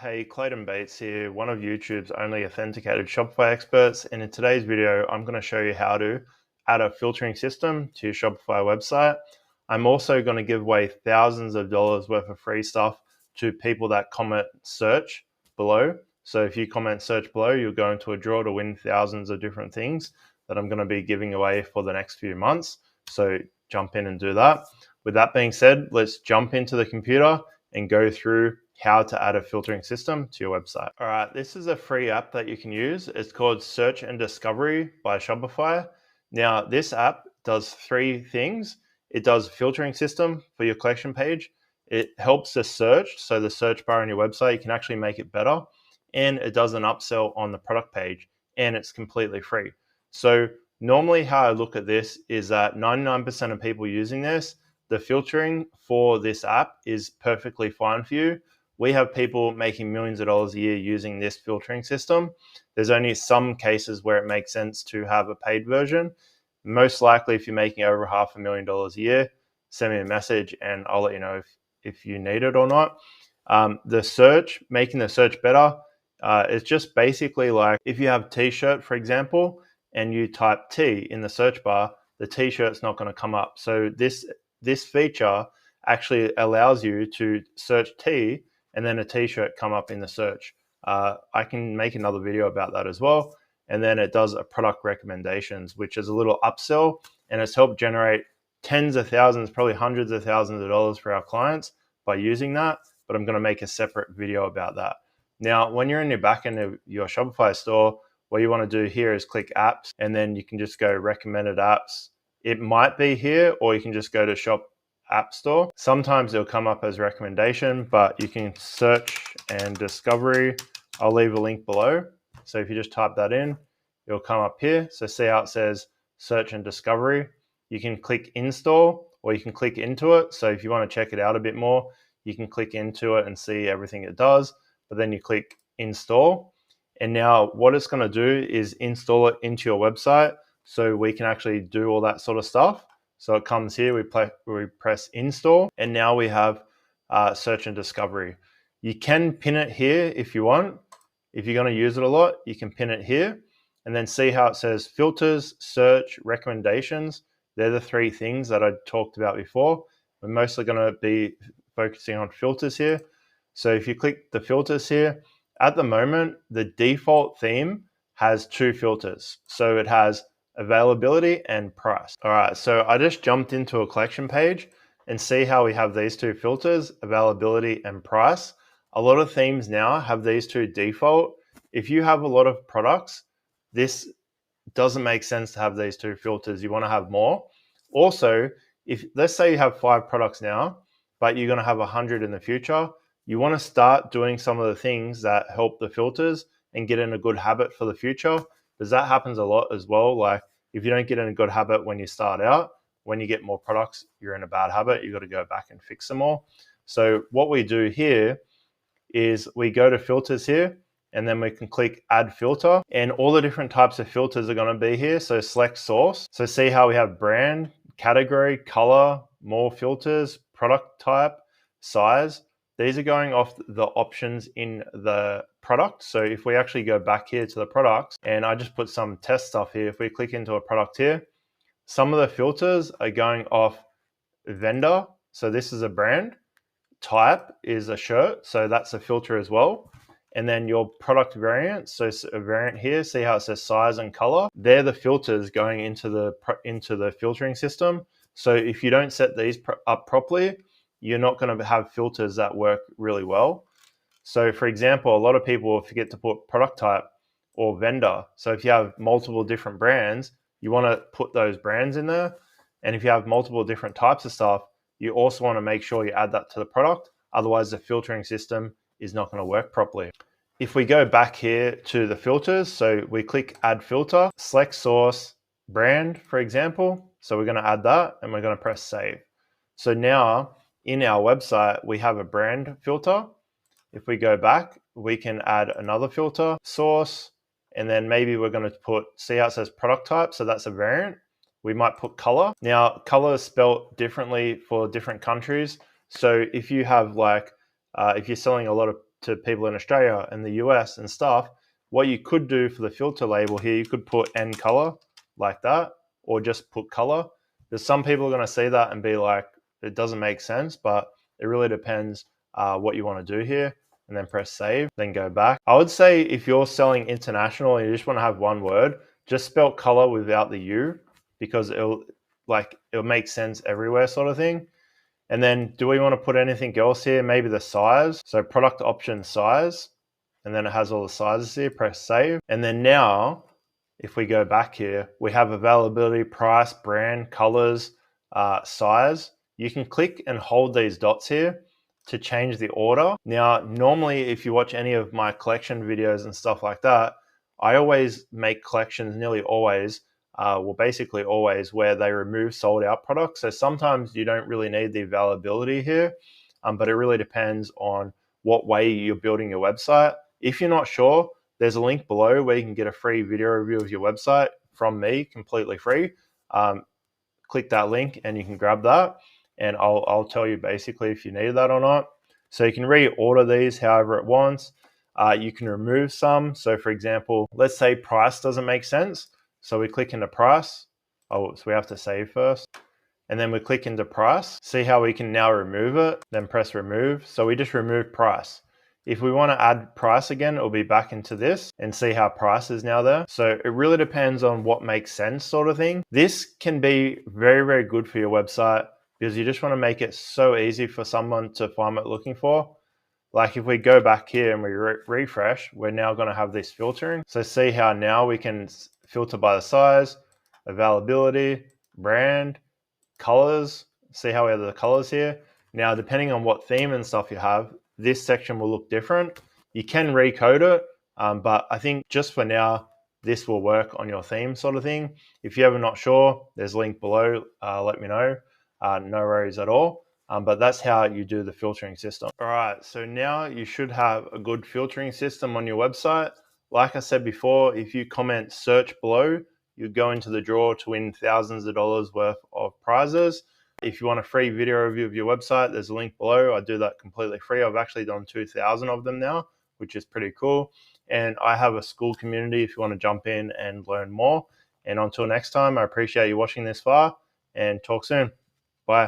Hey, Clayton here, one of YouTube's only authenticated Shopify experts, and in today's video, I'm going to show you how to add a filtering system to your Shopify website. I'm also going to give away thousands of dollars worth of free stuff to people that comment search below. So if you comment search below, you'll go into a draw to win thousands of different things that I'm going to be giving away for the next few months. So jump in and do that. With that being said, let's jump into the computer and go through how to add a filtering system to your website. All right, this is a free app that you can use. It's called Search and Discovery by Shopify. Now, this app does three things. It does a filtering system for your collection page. It helps the search, so the search bar on your website, you can actually make it better. And it does an upsell on the product page, and it's completely free. So normally how I look at this is that 99% of people using this, the filtering for this app is perfectly fine for you. We have people making millions of dollars a year using this filtering system. There's only some cases where it makes sense to have a paid version. Most likely, if you're making over $500,000 a year, send me a message and I'll let you know if you need it or not. The search, making the search better, it's just basically like if you have t-shirt, for example, and you type T in the search bar, the t-shirt's not going to come up. So this feature actually allows you to search T and then a t-shirt come up in the search. I can make another video about that as well. And then it does a product recommendations, which is a little upsell, and it's helped generate tens of thousands, probably hundreds of thousands of dollars for our clients by using that. But I'm going to make a separate video about that. Now, when you're in your back end of your Shopify store, what you want to do here is click apps, and then you can just go recommended apps. It might be here, or you can just go to Shop App Store. Sometimes it'll come up as recommendation, but you can search and discovery. I'll leave a link below. So if you just type that in, it'll come up here. So see how it says search and discovery. You can click install or you can click into it. So if you want to check it out a bit more, you can click into it and see everything it does, but then you click install. And now what it's going to do is install it into your website so we can actually do all that sort of stuff. So it comes here, we press install, and now we have search and discovery. You can pin it here if you want. If you're going to use it a lot, you can pin it here and then see how it says filters, search, recommendations. They're the three things that I talked about before. We're mostly going to be focusing on filters here. So if you click the filters here, at the moment, the default theme has two filters. So it has availability and price. All right, so I just jumped into a collection page and see how we have these two filters, availability and price. A lot of themes now have these two default. If you have a lot of products, this doesn't make sense to have these two filters. You want to have more. Also, if let's say you have 5 products now, but you're going to have 100 in the future, you want to start doing some of the things that help the filters and get in a good habit for the future, because that happens a lot as well. Like if you don't get in a good habit when you start out, when you get more products, you're in a bad habit. You've got to go back and fix them all. So what we do here is we go to filters here, and then we can click add filter, and all the different types of filters are going to be here. So select source. So see how we have brand, category, color, more filters, product type, size. These are going off the options in the product. So if we actually go back here to the products, and I just put some test stuff here, if we click into a product here, some of the filters are going off vendor. So this is a brand. Type is a shirt. So that's a filter as well. And then your product variant. So a variant here, see how it says size and color. They're the filters going into the filtering system. So if you don't set these up properly, you're not going to have filters that work really well. So for example, a lot of people will forget to put product type or vendor. So if you have multiple different brands, you want to put those brands in there. And if you have multiple different types of stuff, you also want to make sure you add that to the product. Otherwise, the filtering system is not going to work properly. If we go back here to the filters, so we click add filter, select source, brand, for example. So we're going to add that and we're going to press save. So now in our website, we have a brand filter. If we go back, we can add another filter, source, and then maybe we're going to put, see how it says product type. So that's a variant. We might put color. Now, color is spelled differently for different countries. So if you have like, if you're selling a lot of to people in Australia and the US and stuff, what you could do for the filter label here, you could put end color like that, or just put color. There's some people are going to see that and be like, it doesn't make sense, but it really depends what you want to do here. And then press save, then go back. I would say if you're selling international and you just want to have one word, just spell color without the U, because it'll make sense everywhere sort of thing. And then do we want to put anything else here? Maybe the size. So product option size, and then it has all the sizes here. Press save. And then now, if we go back here, we have availability, price, brand, colors, size. You can click and hold these dots here to change the order. Now, normally if you watch any of my collection videos and stuff like that, I always make collections, nearly always, basically always, where they remove sold out products. So sometimes you don't really need the availability here, but it really depends on what way you're building your website. If you're not sure, there's a link below where you can get a free video review of your website from me, completely free. Click that link and you can grab that, and I'll tell you basically if you need that or not. So you can reorder these however it wants. You can remove some. So for example, let's say price doesn't make sense. So we click into price. So we have to save first. And then we click into price. See how we can now remove it, then press remove. So we just remove price. If we want to add price again, it'll be back into this, and see how price is now there. So it really depends on what makes sense sort of thing. This can be very, very good for your website because you just want to make it so easy for someone to find what they're looking for. Like if we go back here and we refresh, we're now going to have this filtering. So see how now we can filter by the size, availability, brand, colors. See how we have the colors here. Now, depending on what theme and stuff you have, this section will look different. You can recode it, but I think just for now, this will work on your theme sort of thing. If you're ever not sure, there's a link below. Let me know. No worries at all. But that's how you do the filtering system. All right, so now you should have a good filtering system on your website. Like I said before, if you comment search below, you go into the draw to win thousands of dollars worth of prizes. If you want a free video review of your website, there's a link below. I do that completely free. I've actually done 2,000 of them now, which is pretty cool. And I have a school community if you want to jump in and learn more. And until next time, I appreciate you watching this far, and talk soon. Bye.